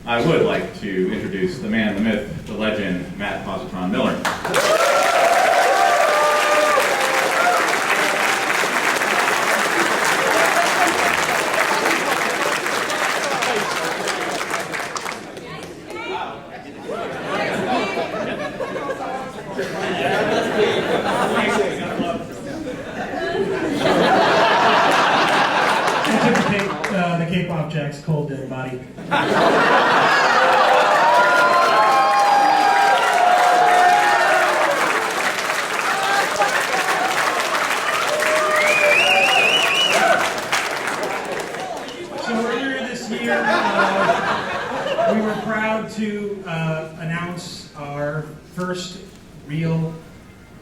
I would like to introduce the man, the myth, the legend, Matt Positron Miller. The K-pop Jack's cold dead body. So earlier this year, we were proud to announce our first real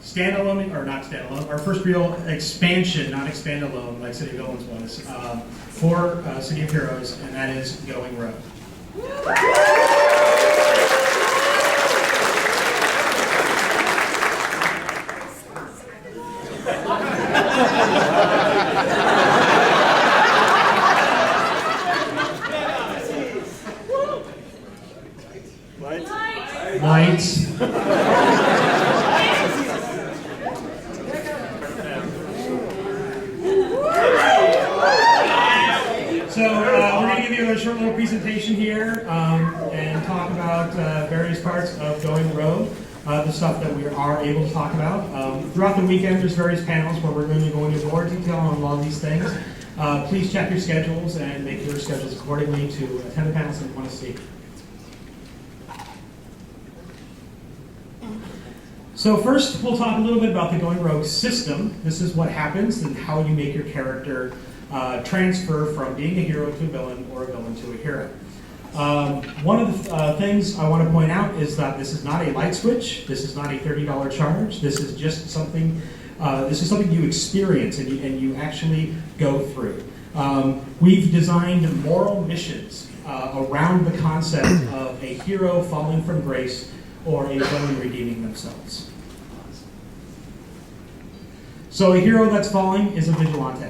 standalone, or not standalone, our first real expansion, not expand-alone, like City of Villains was, for City of Heroes, and that is Going Rogue. Lights. So we're going to give you a short little presentation here and talk about various parts of Going Rogue, the stuff that we are able to talk about. Throughout the weekend, there's various panels where we're going to be going into more detail on a lot of these things. Please check your schedules and make your schedules accordingly to attend the panels that you want to see. So first, we'll talk a little bit about the Going Rogue system. This is what happens and how you make your character transfer from being a hero to a villain or a villain to a hero. One of the things I want to point out is that this is not a light switch. This is not a $30 charge. This is just something. This is something you experience and you actually go through. We've designed moral missions around the concept of a hero falling from grace or a villain redeeming themselves. So a hero that's falling is a vigilante.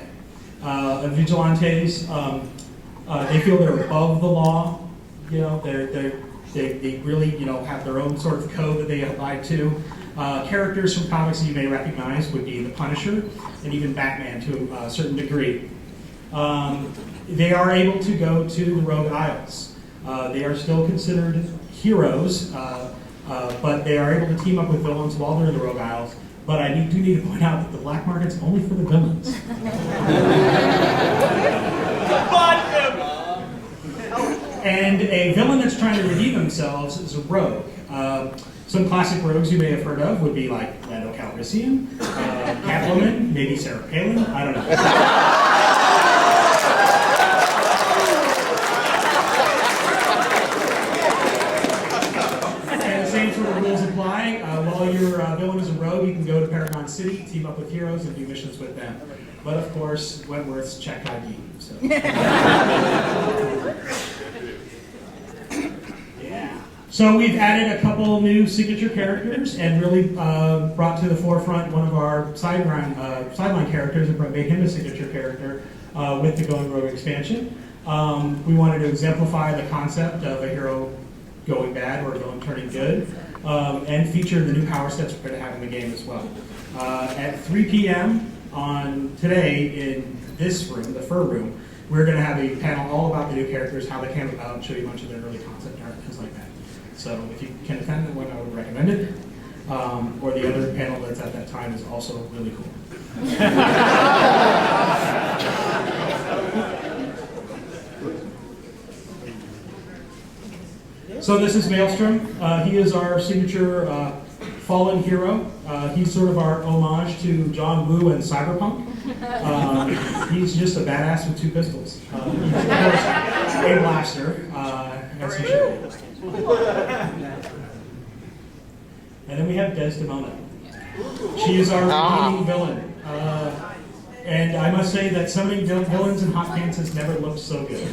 Vigilantes, they feel they're above the law. You know, they really, you know, have their own sort of code that they abide to. Characters from comics that you may recognize would be the Punisher and even Batman to a certain degree. They are able to go to the Rogue Isles. They are still considered heroes, but they are able to team up with villains while they're in the Rogue Isles. But I do need to point out that the black market's only for the villains. And a villain that's trying to redeem themselves is a rogue. Some classic rogues you may have heard of would be like Lando Calrissian, Catwoman, maybe Sarah Palin, I don't know. While your villain is a rogue, you can go to Paragon City, team up with heroes, and do missions with them. But of course, Wentworth's check ID. So. Yeah. So we've added a couple new signature characters and really brought to the forefront one of our sideline characters and made him a signature character with the Going Rogue expansion. We wanted to exemplify the concept of a hero going bad or a villain turning good. And feature the new power sets we're going to have in the game as well. At 3 p.m. on today in this room, the Fur Room, we're going to have a panel all about the new characters, how they came about, and show you a bunch of their early concept art, things like that. So if you can attend that one, I would recommend it. Or the other panel that's at that time is also really cool. So this is Maelstrom. He is our signature fallen hero. He's sort of our homage to John Woo and Cyberpunk. He's just a badass with two pistols. He's, of course, a blaster, as he should be. And then we have Desdemona. She is our redeeming villain. And I must say that summoning villains in hot pants has never looked so good.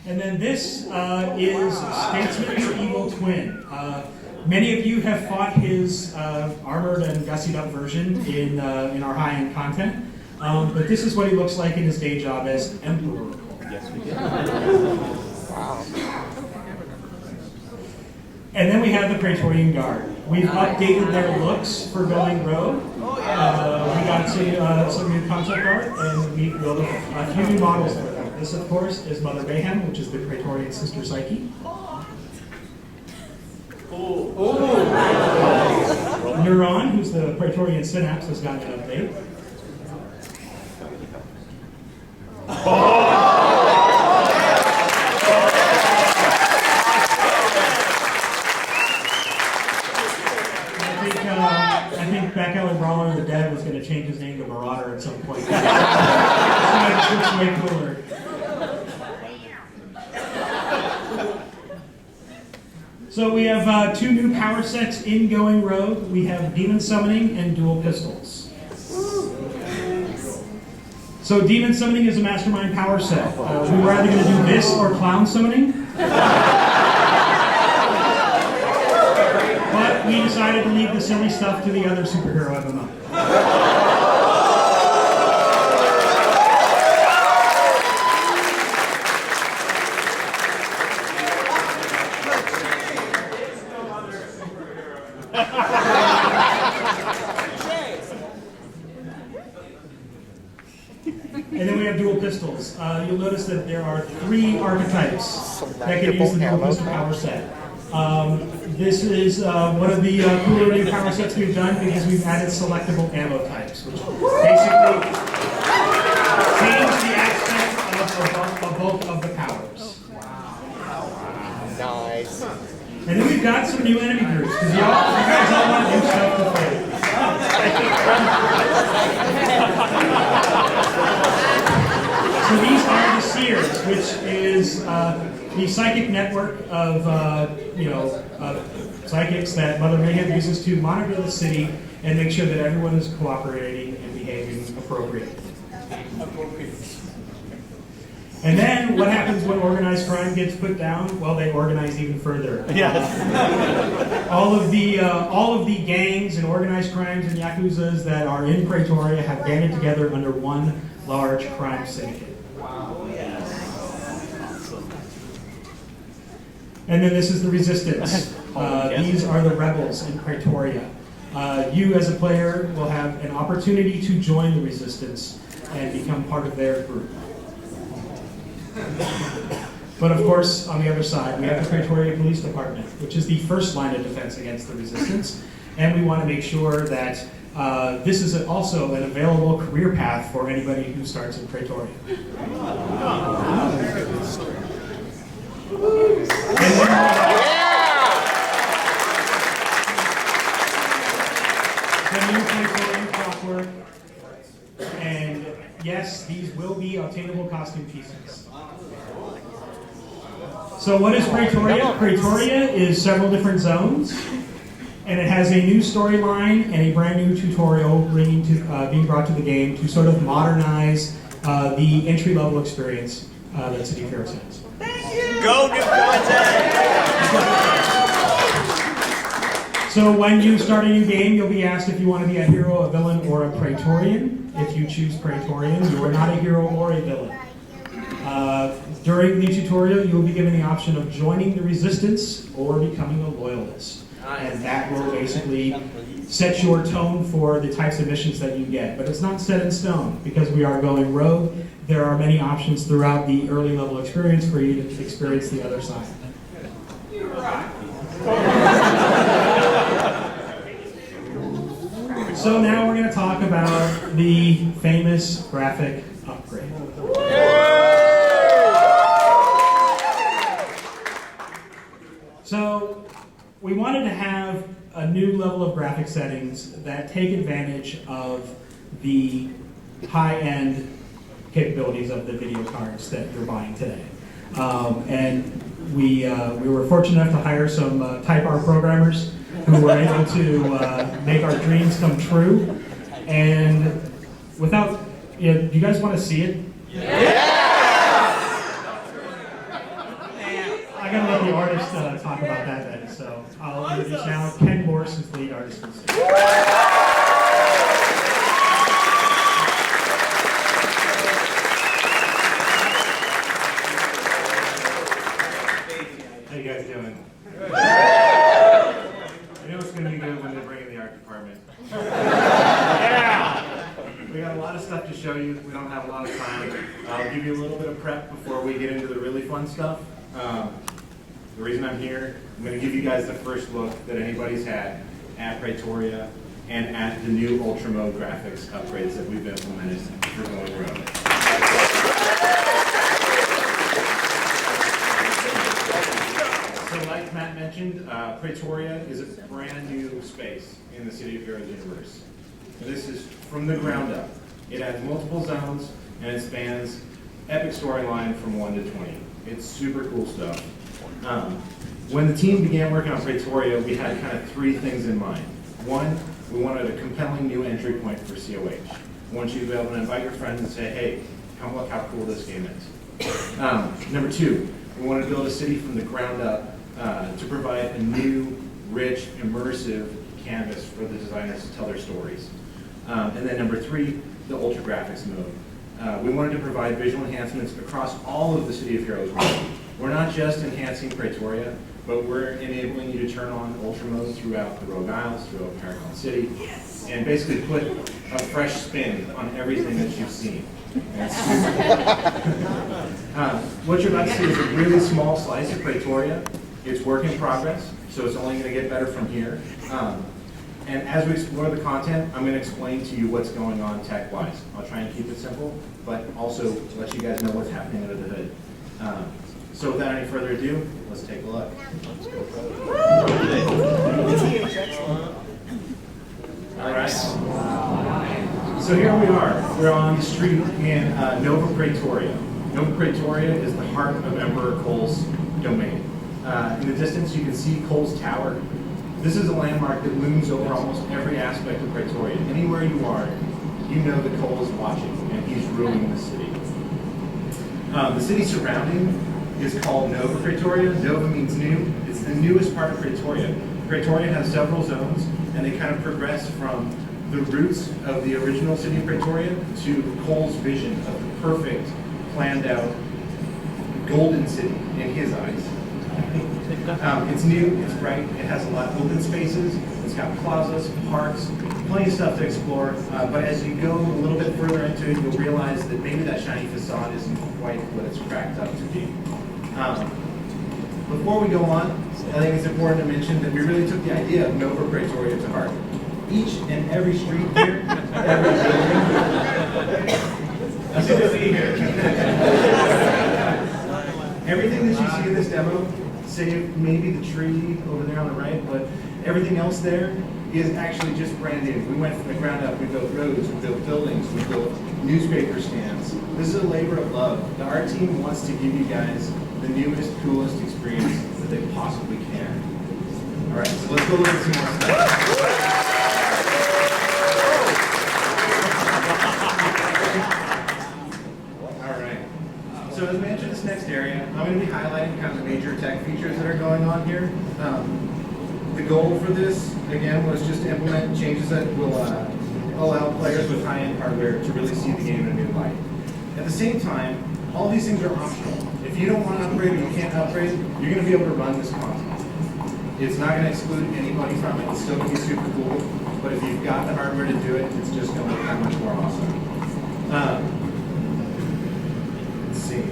And then this is Statesman's evil twin. Many of you have fought his armored and gussied up version in our high-end content. But this is what he looks like in his day job as Emperor. Yes, we did. Wow. And then we have the Praetorian Guard. We've updated their looks for going rogue. We got some new concept art, and we built a few new models for them. This, of course, is Mother Mayhem, which is the Praetorian Sister Psyche. Neuron, who's the Praetorian Synapse, has gotten an update. I think Back Alley Brawler the Dead was going to change his name to Marauder at some point. It's way cooler. So we have two new power sets in Going Rogue. We have Demon Summoning and Dual Pistols. So Demon Summoning is a mastermind power set. We were either going to do this or Clown Summoning. But we decided to leave the silly stuff to the other superhero MMO. And then we have dual pistols. You'll notice that there are 3 archetypes that can use the dual pistol power set. This is one of the cooler new power sets we've done because we've added selectable ammo types, which basically change the aspect of both of the powers. Nice. And then we've got some new enemy groups because you guys all want new stuff to play. So these are the Seers, which is the psychic network of psychics that Mother Mayhem uses to monitor the city and make sure that everyone is cooperating and behaving appropriately. And then what happens when organized crime gets put down? Well, they organize even further. Yes. All of the gangs and organized crimes and yakuzas that are in Pretoria have banded together under one large crime syndicate. And then this is the Resistance. These are the rebels in Pretoria. You as a player will have an opportunity to join the Resistance and become part of their group. But of course, on the other side, we have the Pretoria Police Department, which is the first line of defense against the Resistance. And we want to make sure that this is also an available career path for anybody who starts in Pretoria. The new Praetorian Clockwork, and yes, these will be obtainable costume pieces. So what is Pretoria? Pretoria is several different zones, and it has a new storyline and a brand new tutorial being brought to the game to sort of modernize the entry-level experience that City of Heroes has. Go new content! So when you start a new game, you'll be asked if you want to be a hero, a villain, or a Praetorian. If you choose Praetorian, you are not a hero or a villain. During the tutorial, you will be given the option of joining the Resistance or becoming a loyalist. And that will basically set your tone for the types of missions that you get. But it's not set in stone, because we are going rogue. There are many options throughout the early level experience for you to experience the other side. So now we're going to talk about the famous graphic upgrade. So we wanted to have a new level of graphic settings that take advantage of the high-end capabilities of the video cards that you're buying today. And we were fortunate enough to hire some Type R programmers who were able to make our dreams come true. And without, do you guys want to see it? Yeah! I gotta let the artist talk about that then. So I'll introduce now Ken Morse, who's the lead artist. got a lot of stuff to show you. We don't have a lot of time. I'll give you a little bit of prep before we get into the really fun stuff. The reason I'm here, I'm going to give you guys the first look that anybody's had at Pretoria and at the new Ultra Mode graphics upgrades that we've implemented for Going Rogue. So like Matt mentioned, Pretoria is a brand new space in the City of Heroes universe. This is from the ground up. It has multiple zones and it spans epic storyline from 1 to 20. It's super cool stuff. When the team began working on Pretoria, we had kind of 3 things in mind. One, we wanted a compelling new entry point for COH. We want you to be able to invite your friends and say, hey, come look how cool this game is. Number 2, we wanted to build a city from the ground up to provide a new, rich, immersive canvas for the designers to tell their stories. And then number 3, the Ultra Graphics mode. We wanted to provide visual enhancements across all of the City of Heroes world. We're not just enhancing Pretoria, but we're enabling you to turn on Ultra Mode throughout the Rogue Isles, throughout Paragon City, and basically put a fresh spin on everything that you've seen. And it's super what you're about to see is a really small slice of Pretoria. It's work in progress, so it's only going to get better from here. And as we explore the content, I'm going to explain to you what's going on tech-wise. I'll try and keep it simple, but also let you guys know what's happening under the hood. So without any further ado, let's take a look. All right. So here we are. We're on the street in Nova Pretoria. Nova Pretoria is the heart of Emperor Cole's domain. In the distance, you can see Cole's Tower. This is a landmark that looms over almost every aspect of Pretoria. Anywhere you are, you know that Cole is watching, and he's ruling the city. The city surrounding is called Nova Pretoria. Nova means new. It's the newest part of Pretoria. Pretoria has several zones, and they kind of progress from the roots of the original city of Pretoria to Cole's vision of the perfect, planned out, golden city in his eyes. It's new, it's bright, it has a lot of open spaces, it's got plazas, parks, plenty of stuff to explore, but as you go a little bit further into it, you'll realize that maybe that shiny facade isn't quite what it's cracked up to be. Before we go on, I think it's important to mention that we really took the idea of Nova Pretoria to heart. Each and every street here, every building, that's what we see here. Everything that you see in this demo, save maybe the tree over there on the right, but everything else there is actually just brand new. We went from the ground up. We built roads, we built buildings, we built newspaper stands. This is a labor of love. The art team wants to give you guys the newest, coolest experience that they possibly can. All right, so let's go look at some more stuff. So as we enter this next area, I'm going to be highlighting kind of the major tech features that are going on here. The goal for this, again, was just to implement changes that will allow players with high-end hardware to really see the game in a new light. At the same time, all these things are optional. If you don't want to upgrade or you can't upgrade, you're going to be able to run this content. It's not going to exclude anybody from it. It's still going to be super cool. But if you've got the hardware to do it, it's just going to look that much more awesome.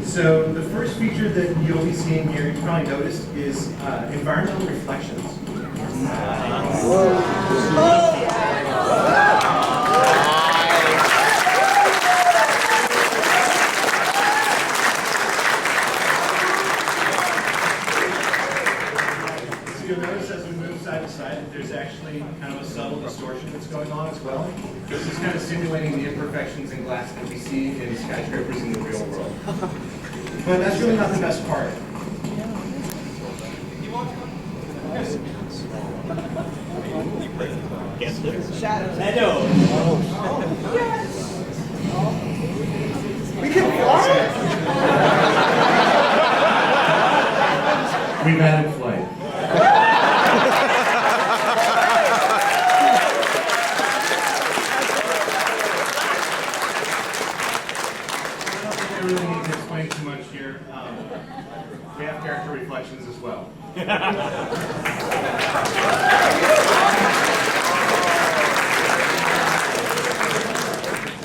So the first feature that you'll be seeing here, you probably noticed, is environmental reflections. So you'll notice as we move side to side that there's actually kind of a subtle distortion that's going on as well. This is kind of simulating the imperfections in glass that we see in skyscrapers in the real world. But that's really not the best part. Shadow. We can fly. We've added flight. I really need to explain too much here. We have character reflections as well.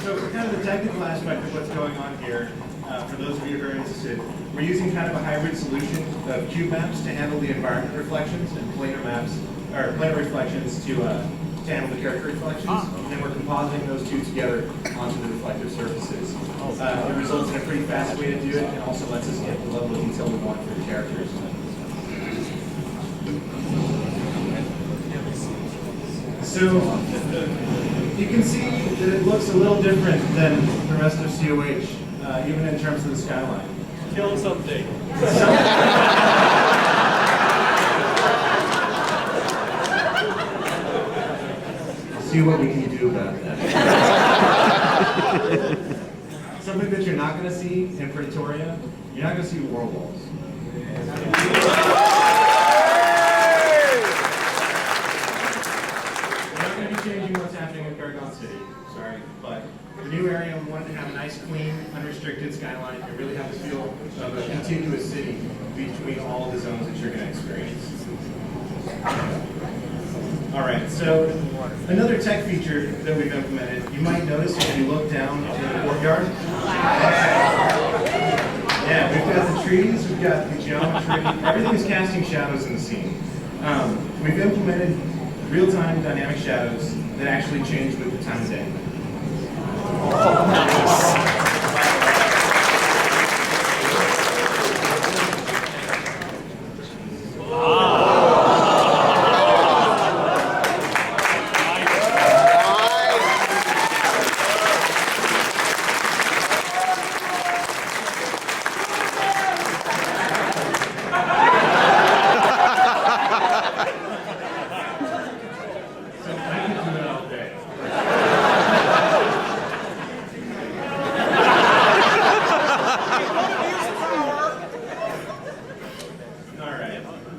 So of the technical aspect of what's going on here, for those of you who are interested, we're using kind of a hybrid solution of cube maps to handle the environment reflections and planar maps, or planar reflections to handle the character reflections. And then we're compositing those two together onto the reflective surfaces. It results in a pretty fast way to do it, and also lets us get the level of detail we want for the characters. So you can see that it looks a little different than the rest of COH, even in terms of the skyline. Kill something. See what we can do about that. Something that you're not going to see in Pretoria, you're not going to see war walls. Changing what's happening in Paragon City, sorry, but the new area we wanted to have a nice, clean, unrestricted skyline and really have the feel of a contiguous city between all the zones that you're going to experience. All right, so another tech feature that we've implemented, you might notice if you look down in the courtyard. Yeah, we've got the trees, we've got the geometry, everything is casting shadows in the scene. We've implemented real-time dynamic shadows that actually change with the time of day.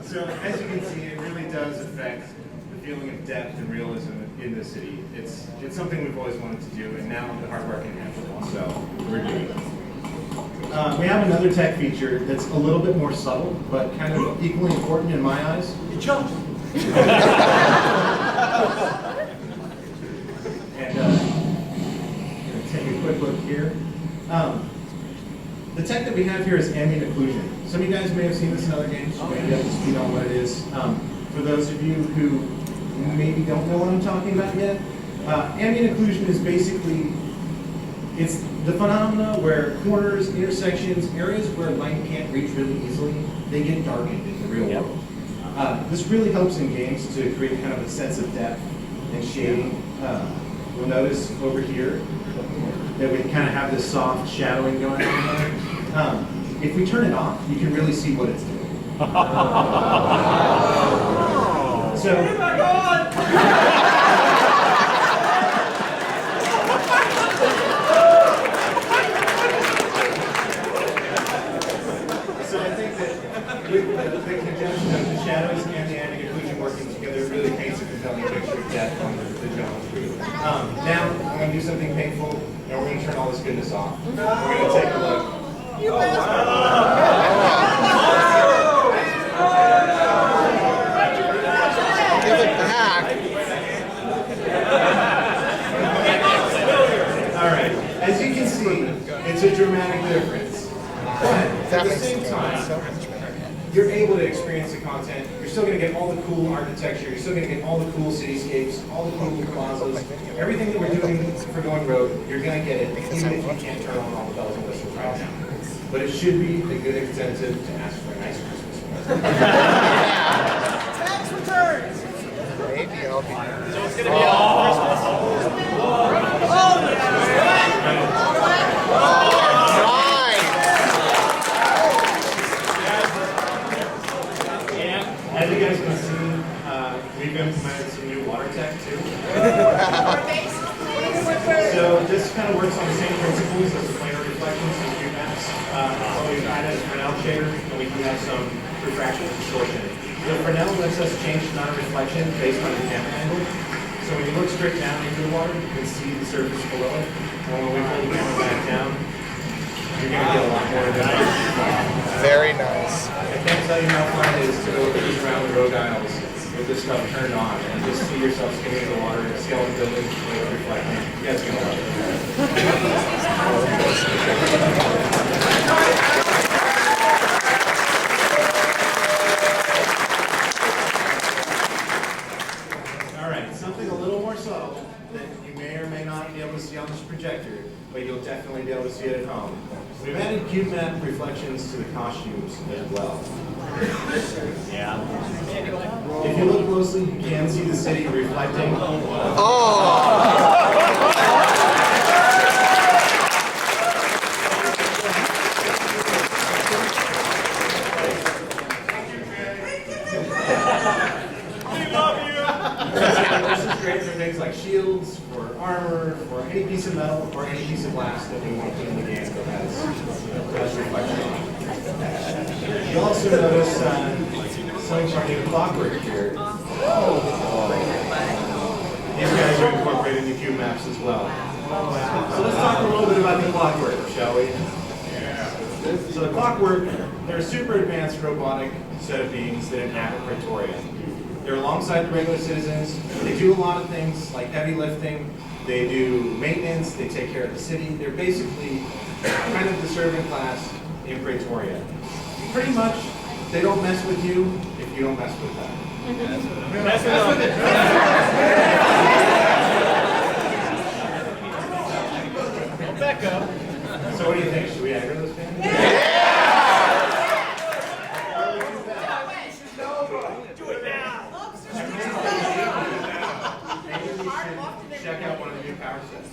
So as you can see, it really does affect the feeling of depth and realism in the city. It's something we've always wanted to do, and now the hard work can handle it, so we're doing it. We have another tech feature that's a little bit more subtle, but kind of equally important in my eyes. It jumps. And take a quick look here. The tech that we have here is ambient occlusion. Some of you guys may have seen this in other games, so maybe I'll just speed on what it is. For those of you who maybe don't know what I'm talking about yet, ambient occlusion is basically, it's the phenomena where corners, intersections, areas where light can't reach really easily, they get darkened in the real world. This really helps in games to create kind of a sense of depth and shading. You'll notice over here that we kind of have this soft shadowing going on there. If we turn it off, you can really see what it's doing. So, I think that with the conjunction of the shadows and the ambient occlusion working together, it really paints a compelling picture of depth on the geometry. Now, I'm going to do something painful, and we're going to turn all this goodness off. We're going to take a look. Give it back. All right. As you can see, it's a dramatic difference. But at the same time, you're able to experience the content. You're still going to get all the cool architecture. You're still going to get all the cool cityscapes, all the cool plazas, everything that we're doing for Going Rogue. You're going to get it, even if you can't turn on all the bells and whistles right now. But it should be a good incentive to ask for a nice Christmas present. Tax returns. Maybe I'll be So it's going to be all Christmas. As you guys can see, we've implemented some new water tech too. So this kind of works on the same principles as the planar reflections and cube maps. So we've added a Fresnel shader, and we do have some refraction and distortion. The Fresnel lets us change the amount of reflection based on the camera angle. So when you look straight down into the water, you can see the surface below it. And when we pull the camera back down, you're going to get a lot more of that. very nice. I can't tell you how fun it is to go cruise around the road aisles with this stuff turned on and just see yourself skimming in the water and scaling buildings reflecting. You guys can love it. but you'll definitely be able to see it at home. We've added cube map reflections to the costumes as well. If you look closely, you can see the city reflecting. This is great for things like shields, for armor, for any piece of metal, or any piece of glass that we want to put in the game that has reflection on it. You'll also notice some of our new Clockwork here. These guys are incorporated into cube maps as well. So let's talk a little bit about the Clockwork, shall we? So the Clockwork, they're a super advanced robotic set of beings that inhabit Pretoria. They're alongside the regular citizens. They do a lot of things like heavy lifting. They do maintenance. They take care of the city. They're basically kind of the servant class in Pretoria. Pretty much, they don't mess with you if you don't mess with them. Mess with it. Back up. So what do you think? Should we aggro this band? Do it now. Maybe we should check out one of the new power sets.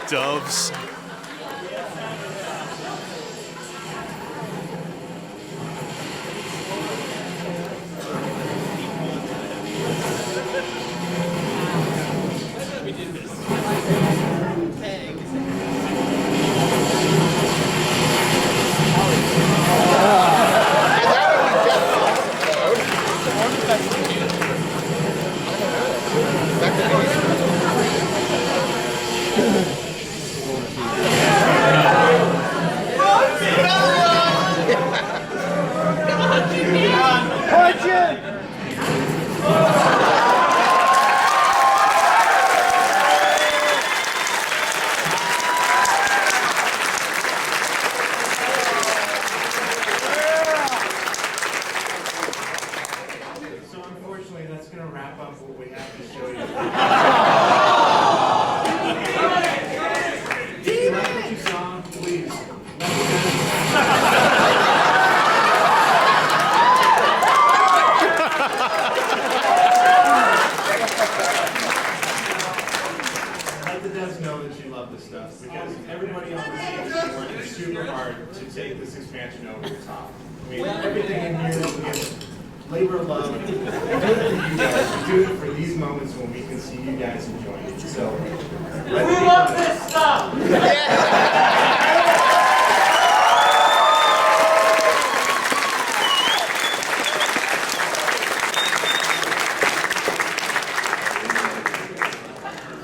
Doves. So unfortunately, that's going to wrap up what we have to show you. If you like what you saw, please. Let the devs know that you love this stuff, because everybody on the team is working super hard to take this expansion over the top. I mean, everything in here is labor of love. We do it for you guys. We do it for these moments when we can see you guys enjoying it. So, we love this stuff!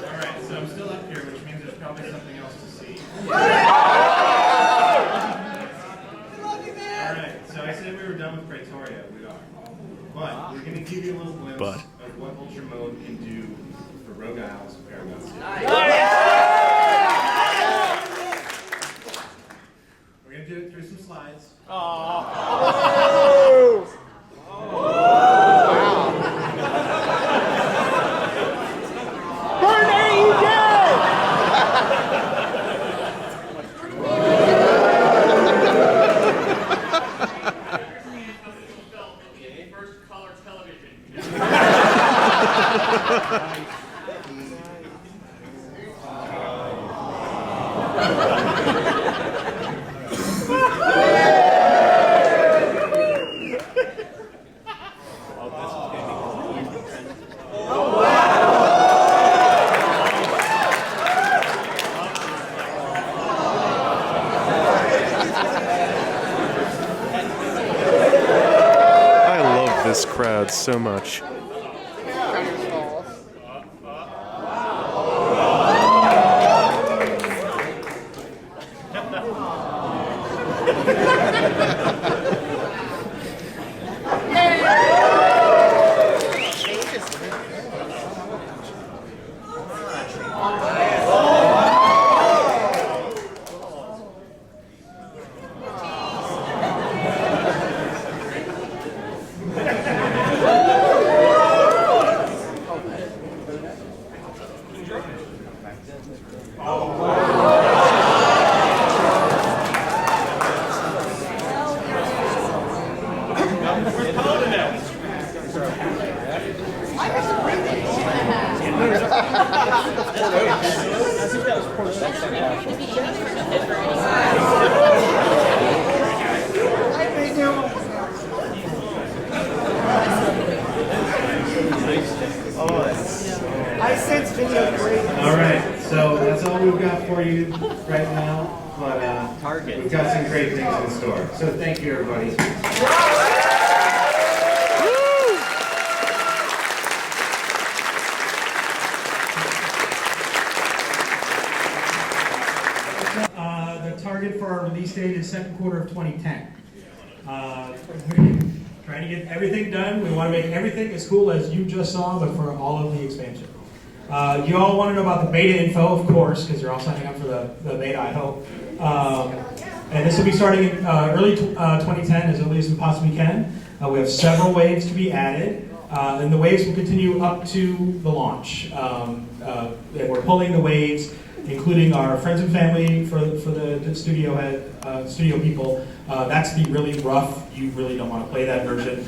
Alright, so I'm still up here, which means there's probably something else to see. Alright, so I said we were done with Pretoria. We are. But we're going to give you a little glimpse of what Ultra Mode can do for Rogue Isles of Paragon City. We're going to do it through some slides. I love this crowd so much. All right, so that's all we've got for you right now, but we've got some great things in store. So thank you, everybody. The target for our release date is second quarter of 2010. Trying to get everything done. We want to make everything as cool as you just saw, but for all of the expansion. You all want to know about the beta info, of course, because you're all signing up for the beta, I hope. And this will be starting in early 2010, as early as we possibly can. We have several waves to be added, and the waves will continue up to the launch. And we're pulling the waves, including our friends and family for the studio head, studio people. That's the really rough. You really don't want to play that version.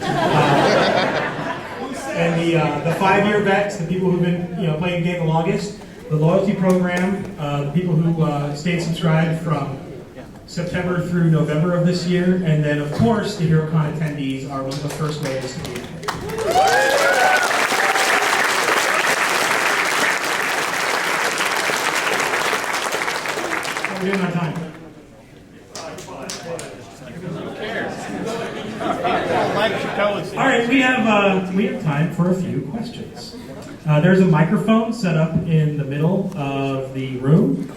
And the 5-year vets, the people who've been playing the game the longest, the loyalty program, the people who stayed subscribed from September through November of this year, and then of course the HeroCon attendees are one of the first waves to be. How are we doing on time? All right, we have time for a few questions. There's a microphone set up in the middle of the room.